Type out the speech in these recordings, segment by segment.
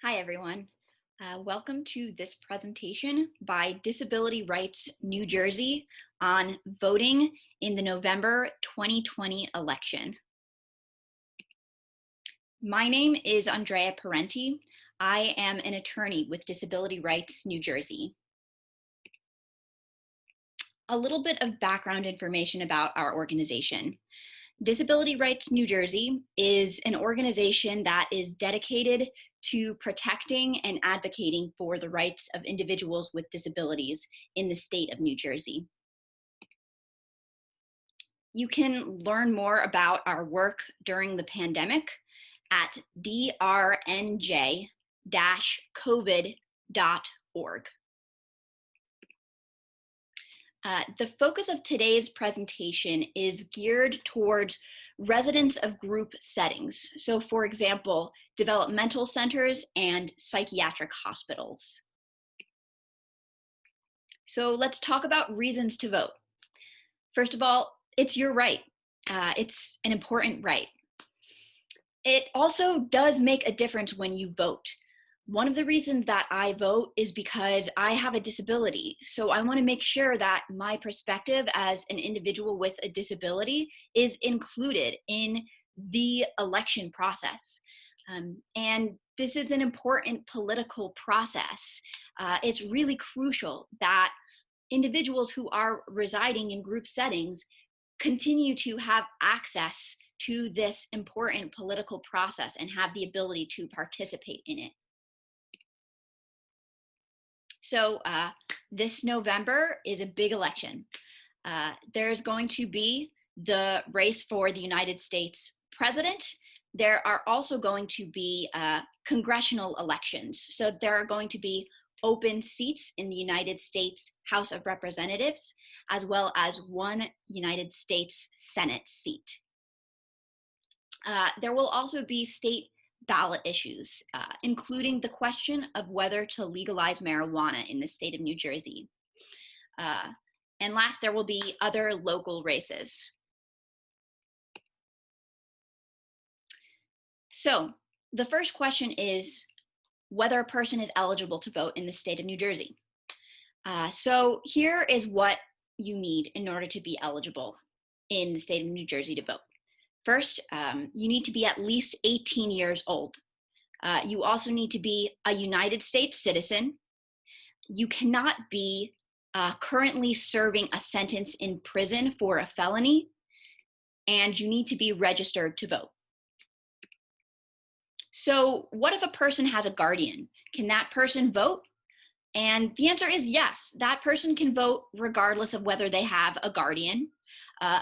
Hi, everyone. Welcome to this presentation by Disability Rights New Jersey on voting in the November 2020 election. My name is Andrea Parenti. I am an attorney with Disability Rights New Jersey. A little bit of background information about our organization. Disability Rights New Jersey is an organization that is dedicated to protecting and advocating for the rights of individuals with disabilities in the state of New Jersey. You can learn more about our work during the pandemic at drnj-covid.org. The focus of today's presentation is geared towards residents of group settings. So for example, developmental centers and psychiatric hospitals. So let's talk about reasons to vote. First of all, it's your right. It's an important right. It also does make a difference when you vote. One of the reasons that I vote is because I have a disability. So I want to make sure that my perspective as an individual with a disability is included in the election process. And this is an important political process. It's really crucial that individuals who are residing in group settings continue to have access to this important political process and have the ability to participate in it. So this November is a big election. There's going to be the race for the United States president. There are also going to be congressional elections. So there are going to be open seats in the United States House of Representatives, as well as one United States Senate seat. There will also be state ballot issues, including the question of whether to legalize marijuana in the state of New Jersey. And last, there will be other local races. So the first question is whether a person is eligible to vote in the state of New Jersey. So here is what you need in order to be eligible in the state of New Jersey to vote. First, you need to be at least 18 years old. You also need to be a United States citizen. You cannot be currently serving a sentence in prison for a felony, and you need to be registered to vote. So what if a person has a guardian? Can that person vote? And the answer is yes, that person can vote regardless of whether they have a guardian,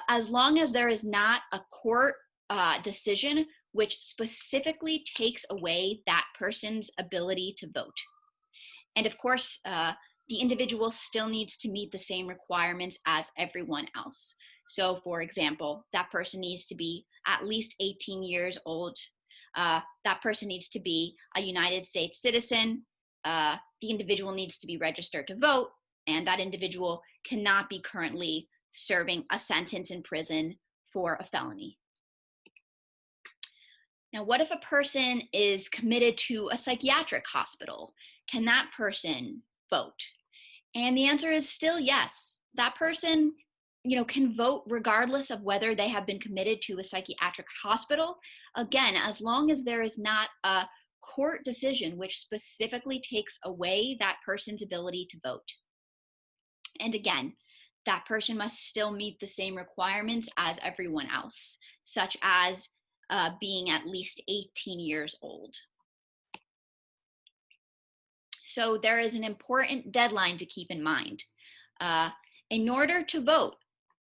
as long as there is not a court decision which specifically takes away that person's ability to vote. And of course, the individual still needs to meet the same requirements as everyone else. So for example, that person needs to be at least 18 years old. That person needs to be a United States citizen. The individual needs to be registered to vote, and that individual cannot be currently serving a sentence in prison for a felony. Now, what if a person is committed to a psychiatric hospital? Can that person vote? And the answer is still yes. That person, can vote regardless of whether they have been committed to a psychiatric hospital. Again, as long as there is not a court decision which specifically takes away that person's ability to vote. And again, that person must still meet the same requirements as everyone else, such as being at least 18 years old. So there is an important deadline to keep in mind. In order to vote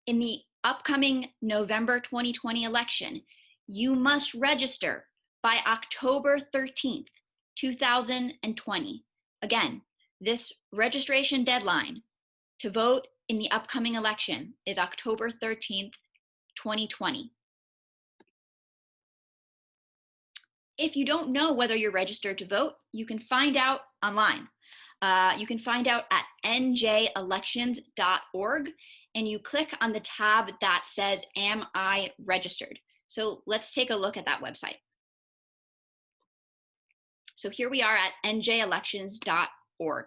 in the upcoming November 2020 election, you must register by October 13th, 2020. Again, this registration deadline to vote in the upcoming election is October 13th, 2020. If you don't know whether you're registered to vote, you can find out online. You can find out at njelections.org, and you click on the tab that says, Am I registered? So let's take a look at that website. So here we are at njelections.org.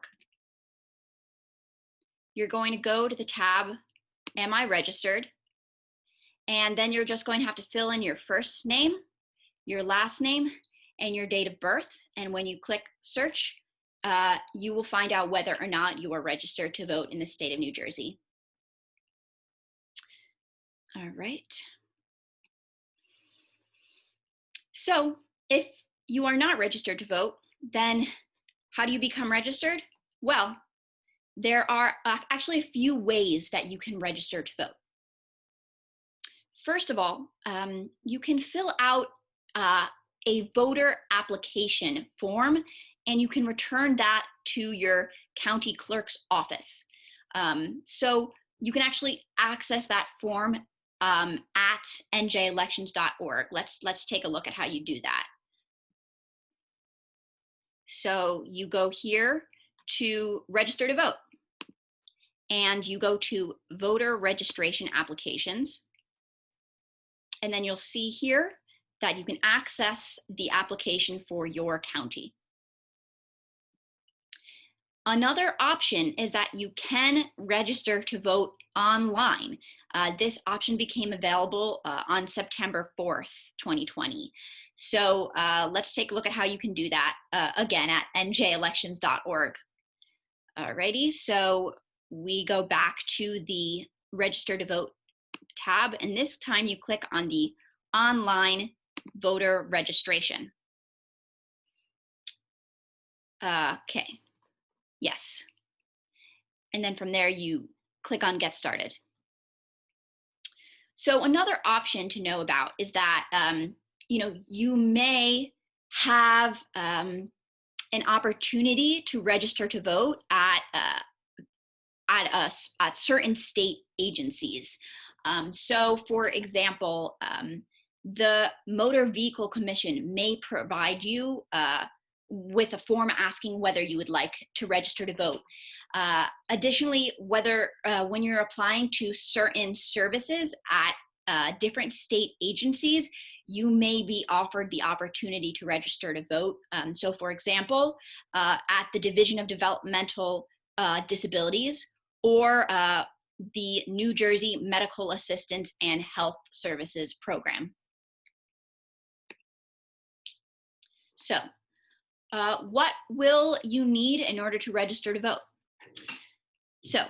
You're going to go to the tab, Am I Registered? And then you're just going to have to fill in your first name, your last name, and your date of birth. And when you click search, you will find out whether or not you are registered to vote in the state of New Jersey. All right. So if you are not registered to vote, then how do you become registered? Well, there are actually a few ways that you can register to vote. First of all, you can fill out a voter application form, and you can return that to your county clerk's office. So you can actually access that form at njelections.org. Let's take a look at how you do that. So you go here to register to vote, and you go to voter registration applications, and then you'll see here that you can access the application for your county. Another option is that you can register to vote online. This option became available on September 4th, 2020. So let's take a look at how you can do that again at njelections.org. Alrighty, so we go back to the Register to Vote tab, and this time you click on the online voter registration. Okay, yes. And then from there you click on Get Started. So another option to know about is that you may have an opportunity to register to vote at certain state agencies. So for example, the Motor Vehicle Commission may provide you with a form asking whether you would like to register to vote. Additionally, when you're applying to certain services at different state agencies, you may be offered the opportunity to register to vote. So for example, at the Division of Developmental Disabilities, or the New Jersey Medical Assistance and Health Services Program. So what will you need in order to register to vote? So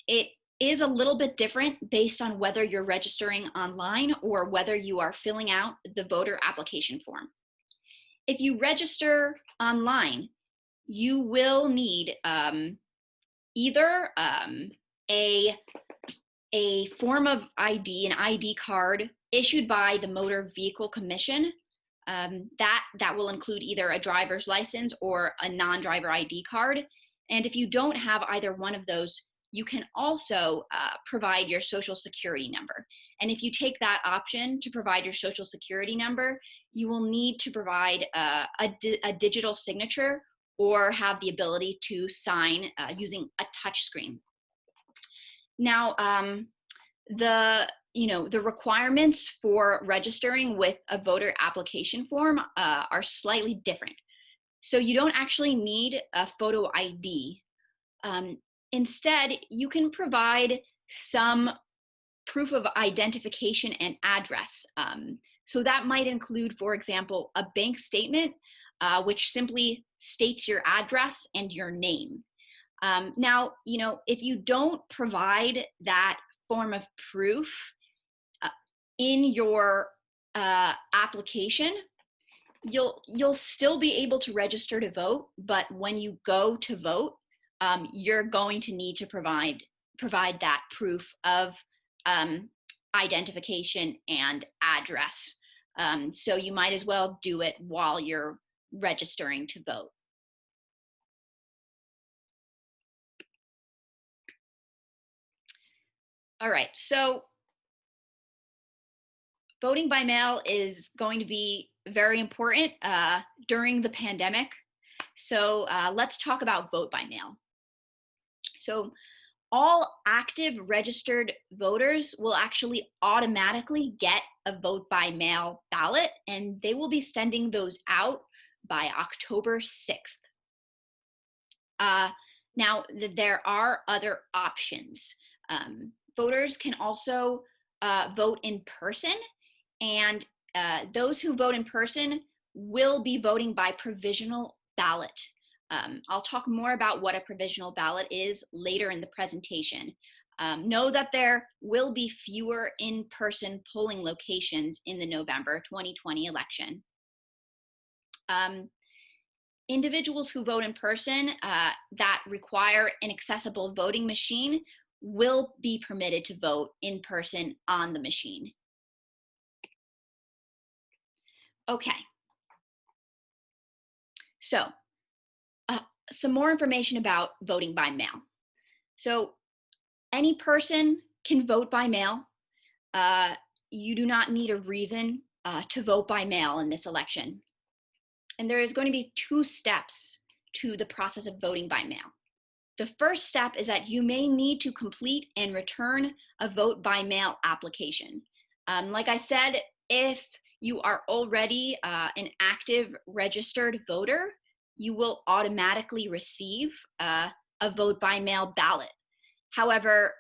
it is a little bit different based on whether you're registering online or whether you are filling out the voter application form. If you register online, you will need either a form of ID, an ID card issued by the Motor Vehicle Commission. That will include either a driver's license or a non-driver ID card. And if you don't have either one of those, you can also provide your social security number. And if you take that option to provide your social security number, you will need to provide a digital signature or have the ability to sign using a touch screen. Now, the requirements for registering with a voter application form are slightly different. So you don't actually need a photo ID. Instead, you can provide some proof of identification and address. So that might include, for example, a bank statement, which simply states your address and your name. Now, if you don't provide that form of proof in your application, you'll still be able to register to vote, but when you go to vote, you're going to need to provide that proof of identification and address. So you might as well do it while you're registering to vote. All right, so voting by mail is going to be very important during the pandemic. So let's talk about vote by mail. So all active registered voters will actually automatically get a vote by mail ballot, and they will be sending those out by October 6th. Now, there are other options. Voters can also vote in person, and those who vote in person will be voting by provisional ballot. I'll talk more about what a provisional ballot is later in the presentation. Know that there will be fewer in-person polling locations in the November 2020 election. Individuals who vote in person that require an accessible voting machine will be permitted to vote in person on the machine. Okay. So, some more information about voting by mail. So, any person can vote by mail. You do not need a reason to vote by mail in this election. And there is going to be 2 steps to the process of voting by mail. The first step is that you may need to complete and return a vote by mail application. Like I said, if you are already an active registered voter, you will automatically receive a vote by mail ballot. However,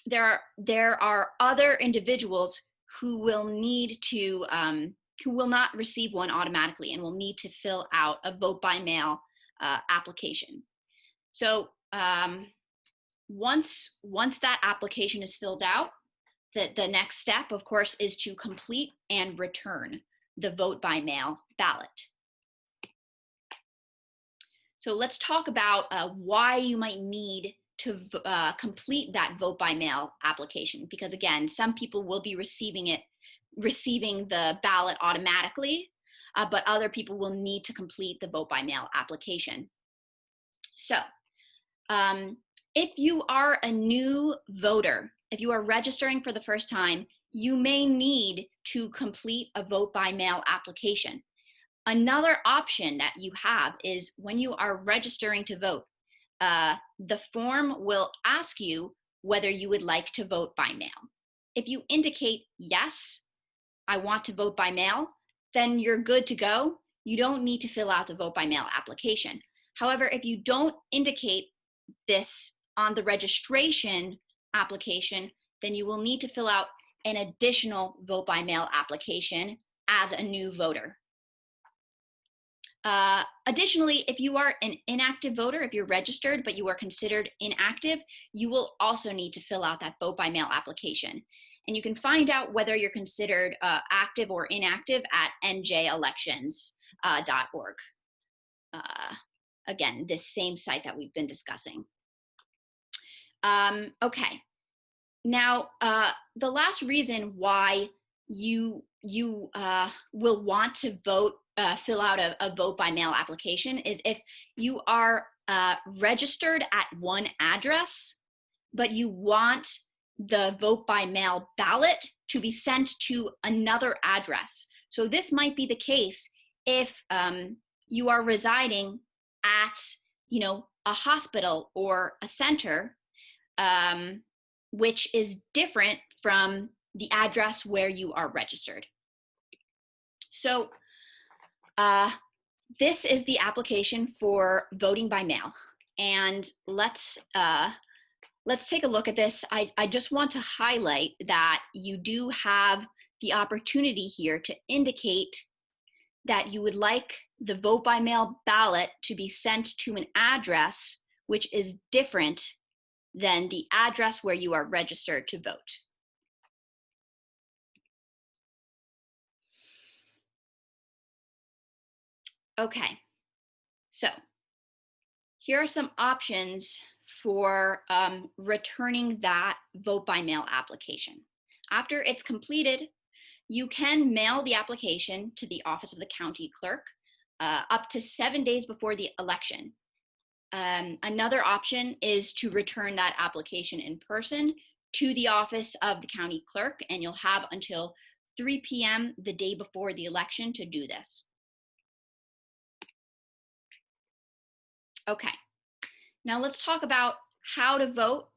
there are other individuals who will need to who will not receive one automatically and will need to fill out a vote by mail application. So once that application is filled out, the next step, of course, is to complete and return the vote by mail ballot. So let's talk about why you might need to complete that vote by mail application, because again, some people will be receiving the ballot automatically, but other people will need to complete the vote by mail application. So if you are a new voter, if you are registering for the first time, you may need to complete a vote by mail application. Another option that you have is when you are registering to vote, the form will ask you whether you would like to vote by mail. If you indicate, yes, I want to vote by mail, then you're good to go. You don't need to fill out the vote by mail application. However, if you don't indicate this on the registration application, then you will need to fill out an additional vote by mail application as a new voter. Additionally, if you are an inactive voter, if you're registered but you are considered inactive, you will also need to fill out that vote by mail application. And you can find out whether you're considered active or inactive at njelections.org. Again, this same site that we've been discussing. Okay, now the last reason why you will want to vote, fill out a vote by mail application is if you are registered at one address, but you want the vote by mail ballot to be sent to another address. So this might be the case if you are residing at, a hospital or a center, which is different from the address where you are registered. So this is the application for voting by mail. And let's take a look at this. I just want to highlight that you do have the opportunity here to indicate that you would like the vote by mail ballot to be sent to an address which is different than the address where you are registered to vote. Okay, so here are some options for returning that vote by mail application. After it's completed, you can mail the application to the office of the county clerk up to 7 days before the election. Another option is to return that application in person to the office of the county clerk, and you'll have until 3 p.m. the day before the election to do this. Okay, now let's talk about how to vote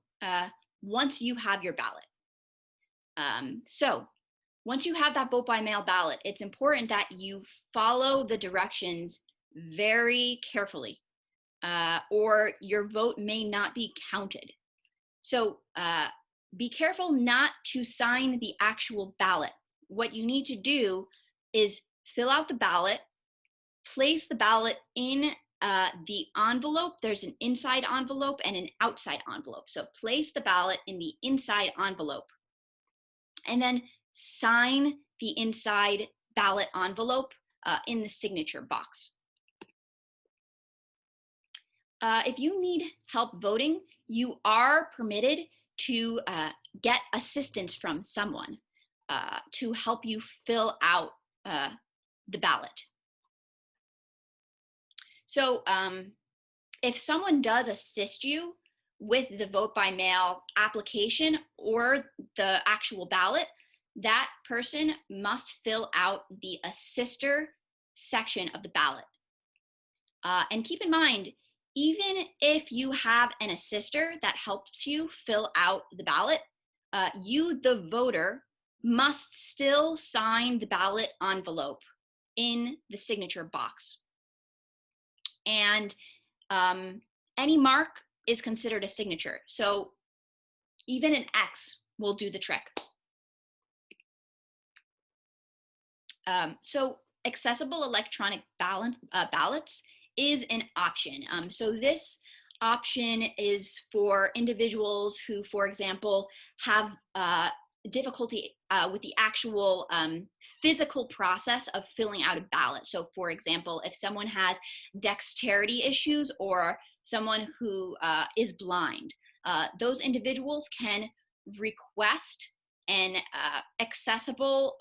once you have your ballot. So Once you have that vote by mail ballot, it's important that you follow the directions very carefully, or your vote may not be counted. So be careful not to sign the actual ballot. What you need to do is fill out the ballot, place the ballot in the envelope. There's an inside envelope and an outside envelope. So place the ballot in the inside envelope and then sign the inside ballot envelope in the signature box. If you need help voting, you are permitted to get assistance from someone to help you fill out the ballot. So if someone does assist you with the vote by mail application or the actual ballot, that person must fill out the assister section of the ballot. And keep in mind, even if you have an assister that helps you fill out the ballot, you, the voter, must still sign the ballot envelope in the signature box. And any mark is considered a signature. So even an X will do the trick. So accessible electronic ballots is an option. So this option is for individuals who, for example, have difficulty with the actual physical process of filling out a ballot. So for example, if someone has dexterity issues or someone who is blind, those individuals can request an accessible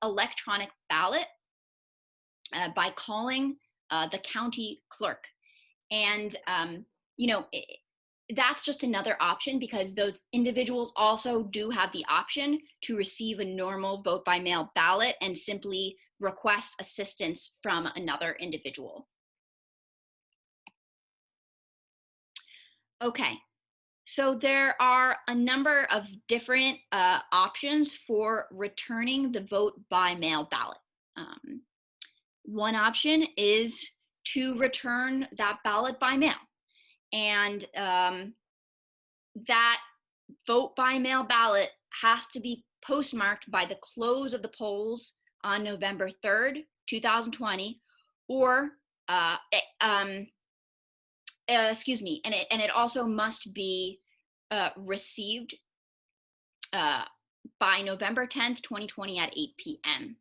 electronic ballot by calling the county clerk. And, that's just another option because those individuals also do have the option to receive a normal vote by mail ballot and simply request assistance from another individual. Okay, so there are a number of different options for returning the vote by mail ballot. One option is to return that ballot by mail. And that vote by mail ballot has to be postmarked by the close of the polls on November 3rd, 2020, or excuse me, and it also must be received by November 10th, 2020 at 8 p.m.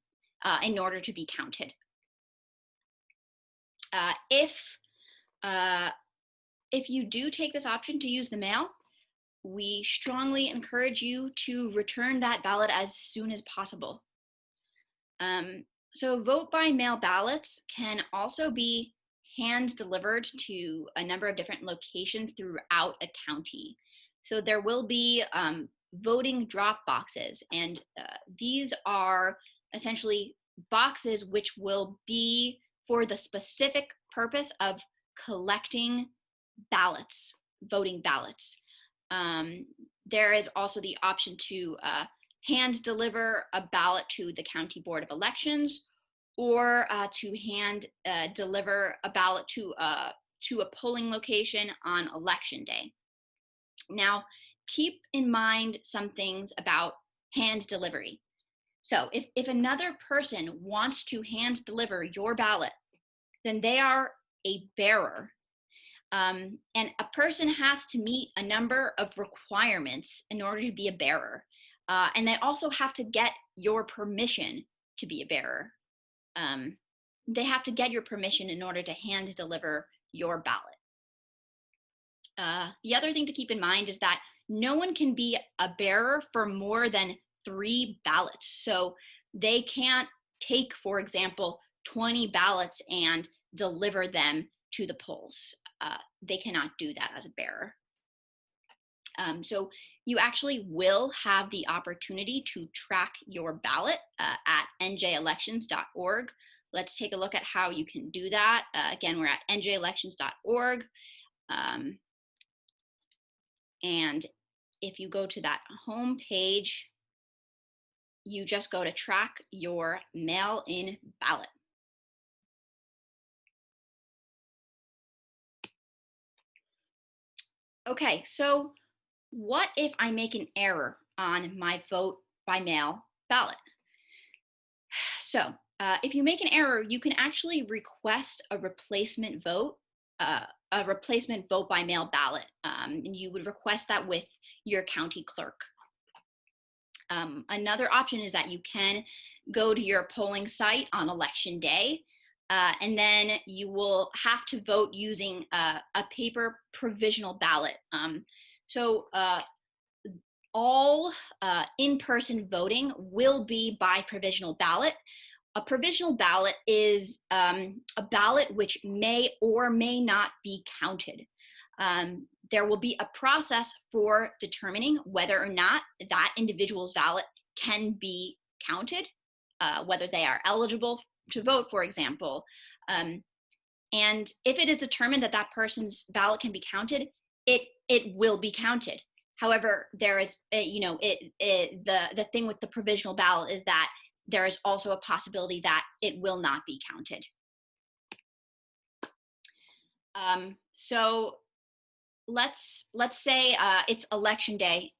In order to be counted. If you do take this option to use the mail, we strongly encourage you to return that ballot as soon as possible. So vote by mail ballots can also be hand delivered to a number of different locations throughout a county. So there will be voting drop boxes, and these are essentially boxes which will be for the specific purpose of collecting ballots, voting ballots. There is also the option to hand deliver a ballot to the County Board of Elections, or to hand deliver a ballot to a polling location on Election Day. Now, keep in mind some things about hand delivery. So if another person wants to hand deliver your ballot, then they are a bearer. And a person has to meet a number of requirements in order to be a bearer. And they also have to get your permission to be a bearer. They have to get your permission in order to hand deliver your ballot. The other thing to keep in mind is that no one can be a bearer for more than 3 ballots. So they can't take, for example, 20 ballots and deliver them to the polls. They cannot do that as a bearer. So you actually will have the opportunity to track your ballot at njelections.org. Let's take a look at how you can do that. Again, we're at njelections.org. And if you go to that home page, you just go to track your mail-in ballot. Okay, so what if I make an error on my vote by mail ballot? So if you make an error, you can actually request a replacement vote, by mail ballot. And you would request that with your county clerk. Another option is that you can go to your polling site on election day, and then you will have to vote using a paper provisional ballot. So all in-person voting will be by provisional ballot. A provisional ballot is a ballot which may or may not be counted. There will be a process for determining whether or not that individual's ballot can be counted, whether they are eligible to vote, for example. And if it is determined that that person's ballot can be counted, it will be counted. However, there is, the thing with the provisional ballot is that there is also a possibility that it will not be counted. So let's say it's election day,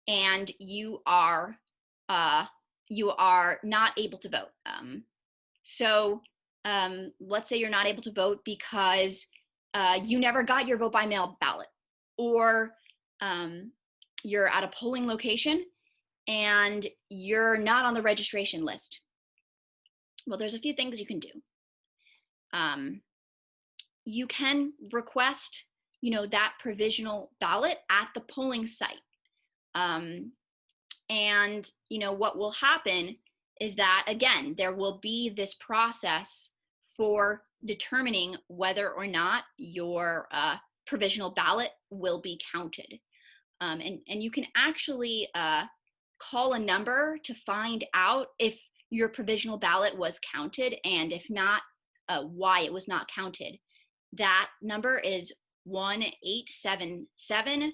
and you are not able to vote. Let's say you're not able to vote because you never got your vote by mail ballot, or you're at a polling location and you're not on the registration list. Well, there's a few things you can do. You can request, that provisional ballot at the polling site. And, what will happen is that, again, there will be this process for determining whether or not your provisional ballot will be counted. And you can actually call a number to find out if your provisional ballot was counted, and if not, why it was not counted. That number is 1-877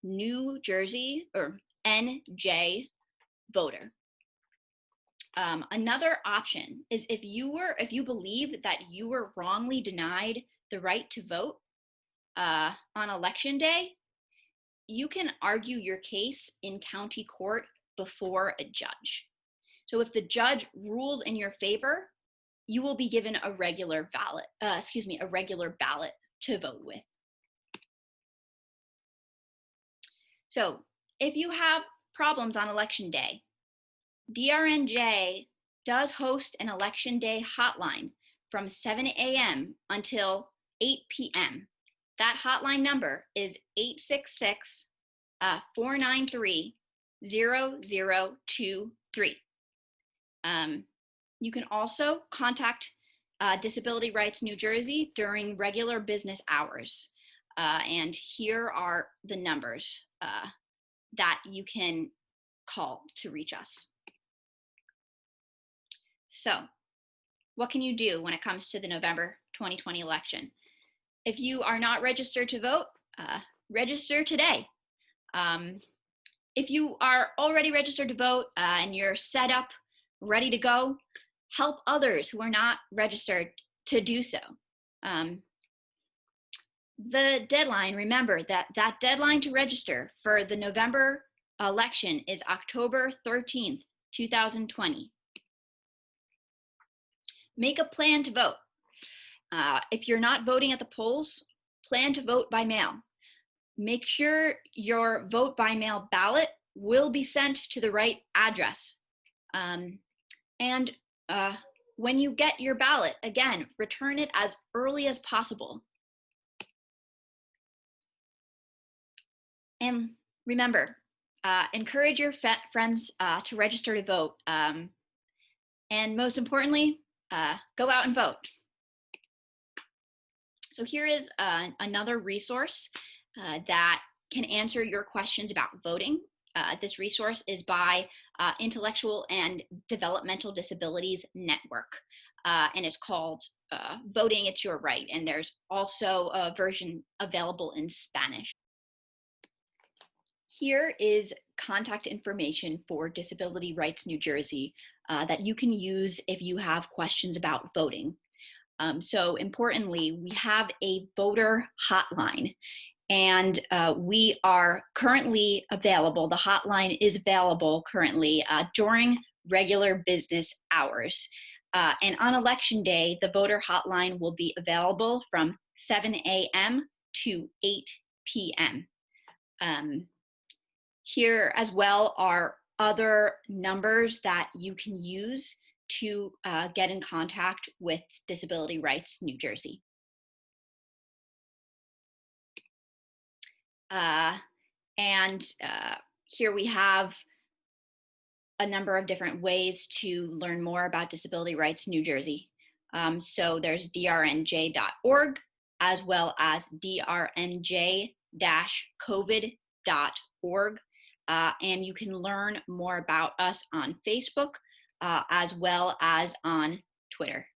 New Jersey, or NJ voter. Another option is if you believe that you were wrongly denied the right to vote on election day, you can argue your case in county court before a judge. So if the judge rules in your favor, you will be given a regular ballot to vote with. So if you have problems on election day, DRNJ does host an election day hotline from 7 a.m. until 8 p.m. That hotline number is 866-493-0023. You can also contact Disability Rights New Jersey during regular business hours. And here are the numbers that you can call to reach us. So, what can you do when it comes to the November 2020 election? If you are not registered to vote, register today. If you are already registered to vote and you're set up, ready to go, help others who are not registered to do so. The deadline, remember that deadline to register for the November election is October 13th, 2020. Make a plan to vote. If you're not voting at the polls, plan to vote by mail. Make sure your vote by mail ballot will be sent to the right address. And when you get your ballot, again, return it as early as possible. And remember, encourage your friends to register to vote. And most importantly, go out and vote. So here is another resource that can answer your questions about voting. This resource is by Intellectual and Developmental Disabilities Network, and it's called Voting, It's Your Right. And there's also a version available in Spanish. Here is contact information for Disability Rights New Jersey that you can use if you have questions about voting. So importantly, we have a voter hotline, and we are currently available. The hotline is available currently during regular business hours. And on election day, the voter hotline will be available from 7 a.m. to 8 p.m. Here as well are other numbers that you can use to get in contact with Disability Rights New Jersey. Here we have a number of different ways to learn more about Disability Rights New Jersey. So there's drnj.org as well as drnj-covid.org. And you can learn more about us on Facebook as well as on Twitter.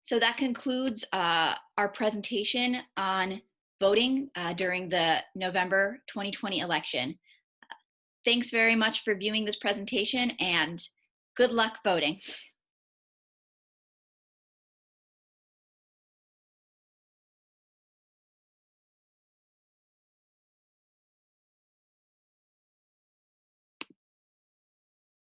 So that concludes our presentation on voting during the November 2020 election. Thanks very much for viewing this presentation, and good luck voting.